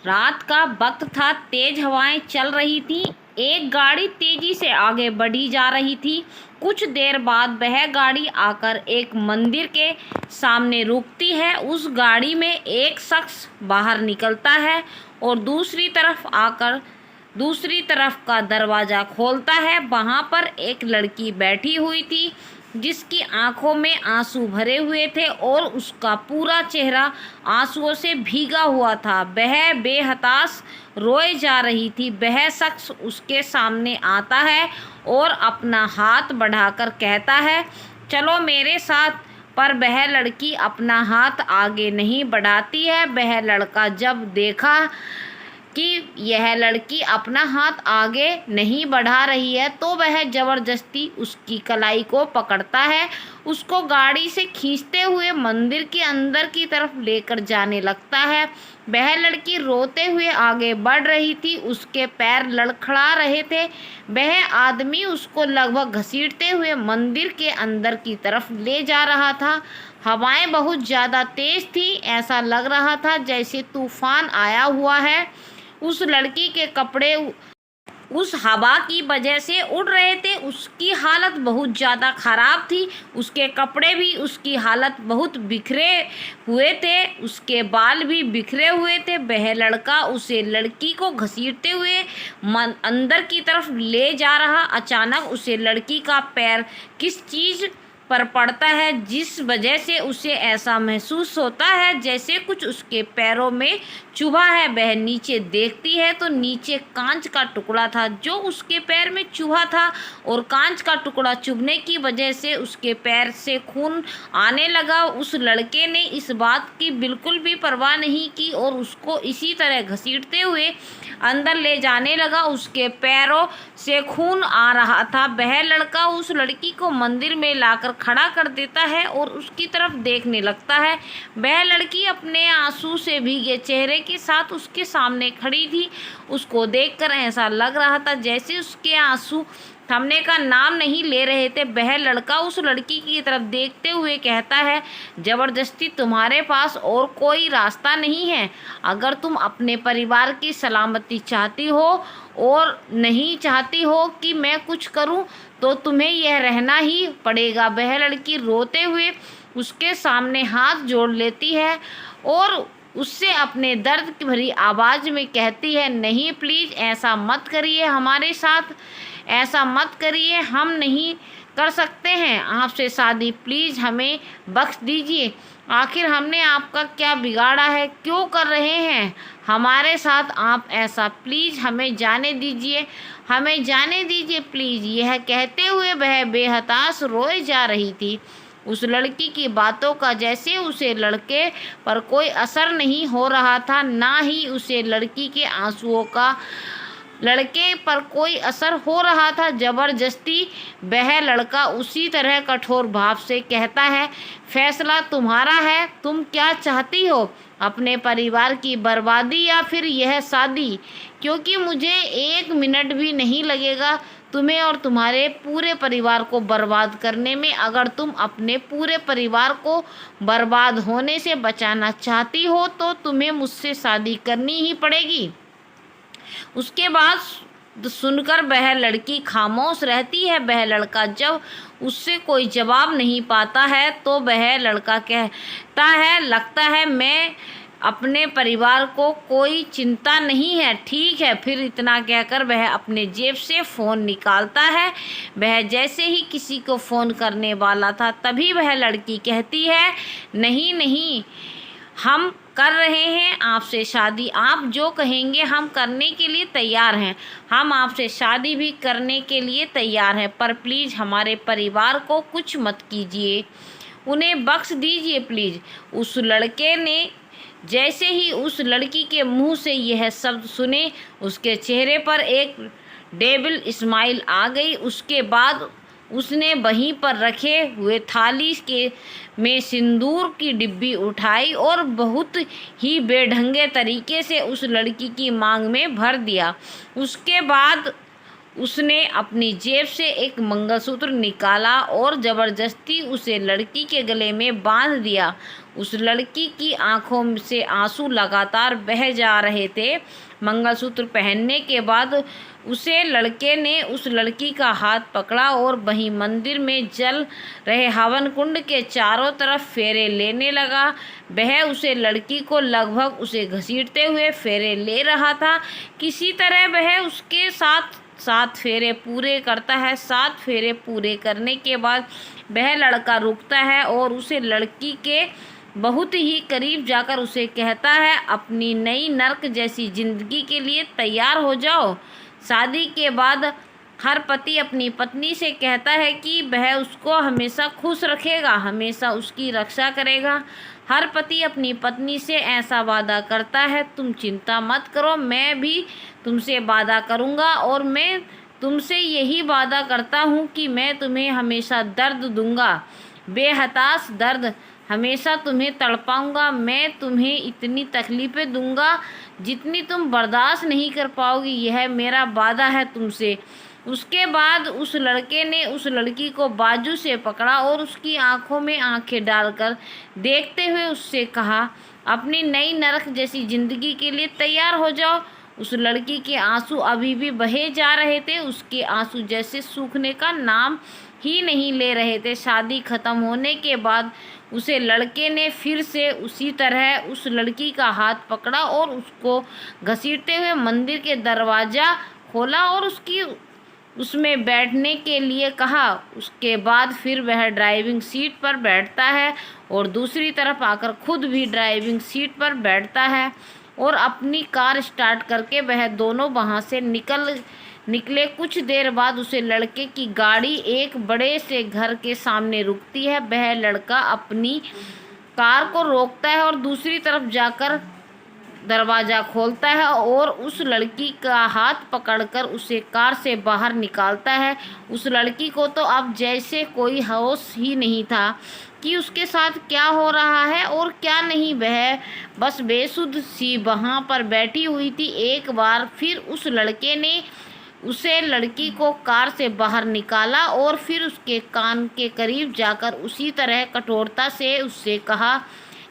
रात का वक्त था, तेज हवाएं चल रही थीं। एक गाड़ी तेजी से आगे बढ़ी जा रही थी। कुछ देर बाद वह गाड़ी आकर एक मंदिर के सामने रुकती है। उस गाड़ी में एक शख्स बाहर निकलता है और दूसरी तरफ का दरवाज़ा खोलता है। वहाँ पर एक लड़की बैठी हुई थी जिसकी आंखों में आंसू भरे हुए थे और उसका पूरा चेहरा आंसुओं से भीगा हुआ था। वह बेहताश रोए जा रही थी। वह शख्स उसके सामने आता है और अपना हाथ बढ़ाकर कहता है, चलो मेरे साथ। पर वह लड़की अपना हाथ आगे नहीं बढ़ाती है। वह लड़का जब देखा कि यह लड़की अपना हाथ आगे नहीं बढ़ा रही है तो वह ज़बरदस्ती उसकी कलाई को पकड़ता है, उसको गाड़ी से खींचते हुए मंदिर के अंदर की तरफ लेकर जाने लगता है। वह लड़की रोते हुए आगे बढ़ रही थी, उसके पैर लड़खड़ा रहे थे। वह आदमी उसको लगभग घसीटते हुए मंदिर के अंदर की तरफ ले जा रहा था। हवाएं बहुत ज़्यादा तेज थी, ऐसा लग रहा था जैसे तूफान आया हुआ है। उस लड़की के कपड़े उस हवा की वजह से उड़ रहे थे। उसकी हालत बहुत ज़्यादा ख़राब थी। उसके कपड़े भी, उसकी हालत बहुत बिखरे हुए थे, उसके बाल भी बिखरे हुए थे। वह लड़का उसे लड़की को घसीटते हुए अंदर की तरफ ले जा रहा। अचानक उसे लड़की का पैर किस चीज़ पर पड़ता है जिस वजह से उसे ऐसा महसूस होता है जैसे कुछ उसके पैरों में चुभा है। वह नीचे देखती है तो नीचे कांच का टुकड़ा था जो उसके पैर में चुभा था और कांच का टुकड़ा चुभने की वजह से उसके पैर से खून आने लगा। उस लड़के ने इस बात की बिल्कुल भी परवाह नहीं की और उसको इसी तरह घसीटते हुए अंदर ले जाने लगा। उसके पैरों से खून आ रहा था। वह लड़का उस लड़की को मंदिर में लाकर खड़ा कर देता है और उसकी तरफ देखने लगता है। वह लड़की अपने आंसू से भीगे चेहरे के साथ उसके सामने खड़ी थी। उसको देखकर ऐसा लग रहा था जैसे उसके आंसू थमने का नाम नहीं ले रहे थे। वह लड़का उस लड़की की तरफ देखते हुए कहता है, ज़बरदस्ती तुम्हारे पास और कोई रास्ता नहीं है। अगर तुम अपने परिवार की सलामती चाहती हो और नहीं चाहती हो कि मैं कुछ करूं, तो तुम्हें यह रहना ही पड़ेगा। वह लड़की रोते हुए उसके सामने हाथ जोड़ लेती है और उससे अपने दर्द की भरी आवाज़ में कहती है, नहीं प्लीज़ ऐसा मत करिए, हमारे साथ ऐसा मत करिए, हम नहीं कर सकते हैं आपसे शादी, प्लीज़ हमें बख्श दीजिए। आखिर हमने आपका क्या बिगाड़ा है, क्यों कर रहे हैं हमारे साथ आप ऐसा, प्लीज़ हमें जाने दीजिए, हमें जाने दीजिए प्लीज़। यह कहते हुए वह बेहताश रोए जा रही थी। उस लड़की की बातों का जैसे उसे लड़के पर कोई असर नहीं हो रहा था, ना ही उसे लड़की के आंसुओं का लड़के पर कोई असर हो रहा था। ज़बरदस्ती वह लड़का उसी तरह कठोर भाव से कहता है, फैसला तुम्हारा है, तुम क्या चाहती हो, अपने परिवार की बर्बादी या फिर यह शादी, क्योंकि मुझे 1 मिनट भी नहीं लगेगा तुम्हें और तुम्हारे पूरे परिवार को बर्बाद करने में। अगर तुम अपने पूरे परिवार को बर्बाद होने से बचाना चाहती हो तो तुम्हें मुझसे शादी करनी ही पड़ेगी। उसके बाद सुनकर वह लड़की खामोश रहती है। वह लड़का जब उससे कोई जवाब नहीं पाता है तो वह लड़का कहता है, लगता है मैं अपने परिवार को कोई चिंता नहीं है, ठीक है फिर। इतना कहकर वह अपने जेब से फ़ोन निकालता है। वह जैसे ही किसी को फ़ोन करने वाला था तभी वह लड़की कहती है, नहीं नहीं, हम कर रहे हैं आपसे शादी, आप जो कहेंगे हम करने के लिए तैयार हैं, हम आपसे शादी भी करने के लिए तैयार हैं, पर प्लीज़ हमारे परिवार को कुछ मत कीजिए, उन्हें बख्श दीजिए प्लीज़। उस लड़के ने जैसे ही उस लड़की के मुंह से यह शब्द सुने, उसके चेहरे पर एक डेविल स्माइल आ गई। उसके बाद उसने वहीं पर रखे हुए थाली के में सिंदूर की डिब्बी उठाई और बहुत ही बेढंगे तरीके से उस लड़की की मांग में भर दिया। उसके बाद उसने अपनी जेब से एक मंगलसूत्र निकाला और ज़बरदस्ती उसे लड़की के गले में बांध दिया। उस लड़की की आंखों से आंसू लगातार बह जा रहे थे। मंगलसूत्र पहनने के बाद उसे लड़के ने उस लड़की का हाथ पकड़ा और वहीं मंदिर में जल रहे हवन कुंड के चारों तरफ फेरे लेने लगा। वह उसे लड़की को लगभग उसे घसीटते हुए फेरे ले रहा था। किसी तरह वह उसके साथ 7 फेरे पूरे करता है। 7 फेरे पूरे करने के बाद वह लड़का रुकता है और उसे लड़की के बहुत ही करीब जाकर उसे कहता है, अपनी नई नर्क जैसी जिंदगी के लिए तैयार हो जाओ। शादी के बाद हर पति अपनी पत्नी से कहता है कि वह उसको हमेशा खुश रखेगा, हमेशा उसकी रक्षा करेगा। हर पति अपनी पत्नी से ऐसा वादा करता है, तुम चिंता मत करो, मैं भी तुमसे वादा करूँगा और मैं तुमसे यही वादा करता हूँ कि मैं तुम्हें हमेशा दर्द दूँगा, बेहताश दर्द, हमेशा तुम्हें तड़पाऊँगा। मैं तुम्हें इतनी तकलीफ़ें दूँगा जितनी तुम बर्दाश्त नहीं कर पाओगी, यह मेरा वादा है तुमसे। उसके बाद उस लड़के ने उस लड़की को बाजू से पकड़ा और उसकी आंखों में आंखें डालकर देखते हुए उससे कहा, अपनी नई नरक जैसी ज़िंदगी के लिए तैयार हो जाओ। उस लड़की के आंसू अभी भी बहे जा रहे थे। उसके आंसू जैसे सूखने का नाम ही नहीं ले रहे थे। शादी ख़त्म होने के बाद उसे लड़के ने फिर से उसी तरह उस लड़की का हाथ पकड़ा और उसको घसीटते हुए मंदिर के दरवाज़ा खोला और उसमें बैठने के लिए कहा। उसके बाद फिर वह ड्राइविंग सीट पर बैठता है और दूसरी तरफ आकर खुद भी ड्राइविंग सीट पर बैठता है और अपनी कार स्टार्ट करके वह दोनों वहाँ से निकले। कुछ देर बाद उसे लड़के की गाड़ी एक बड़े से घर के सामने रुकती है। वह लड़का अपनी कार को रोकता है और दूसरी तरफ जाकर दरवाज़ा खोलता है और उस लड़की का हाथ पकड़कर उसे कार से बाहर निकालता है। उस लड़की को तो अब जैसे कोई होश ही नहीं था कि उसके साथ क्या हो रहा है और क्या नहीं। वह बस बेसुध सी वहाँ पर बैठी हुई थी। एक बार फिर उस लड़के ने उसे लड़की को कार से बाहर निकाला और फिर उसके कान के करीब जाकर उसी तरह कठोरता से उससे कहा,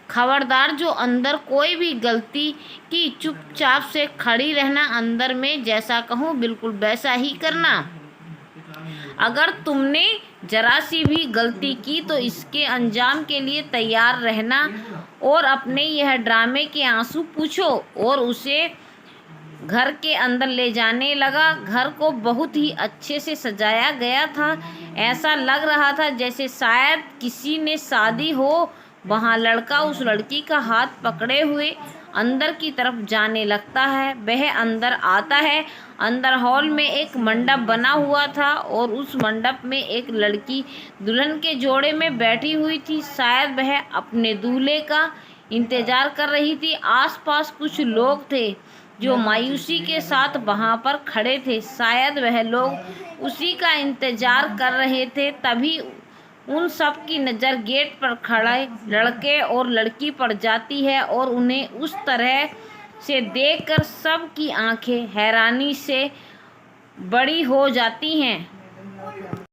खबरदार, जो अंदर कोई भी गलती की चुपचाप से खड़ी रहना, अंदर में जैसा कहूँ बिल्कुल वैसा ही करना। अगर तुमने जरा सी भी गलती की तो इसके अंजाम के लिए तैयार रहना। और अपने यह ड्रामे के आंसू पूछो। और उसे घर के अंदर ले जाने लगा। घर को बहुत ही अच्छे से सजाया गया था। ऐसा लग रहा था जैसे शायद किसी ने शादी हो। वहाँ लड़का उस लड़की का हाथ पकड़े हुए अंदर की तरफ जाने लगता है। वह अंदर आता है। अंदर हॉल में एक मंडप बना हुआ था और उस मंडप में एक लड़की दुल्हन के जोड़े में बैठी हुई थी। शायद वह अपने दूल्हे का इंतज़ार कर रही थी। आसपास कुछ लोग थे जो मायूसी के साथ वहाँ पर खड़े थे। शायद वह लोग उसी का इंतज़ार कर रहे थे। तभी उन सब की नज़र गेट पर खड़े लड़के और लड़की पर जाती है और उन्हें उस तरह से देखकर सब की आंखें हैरानी से बड़ी हो जाती हैं।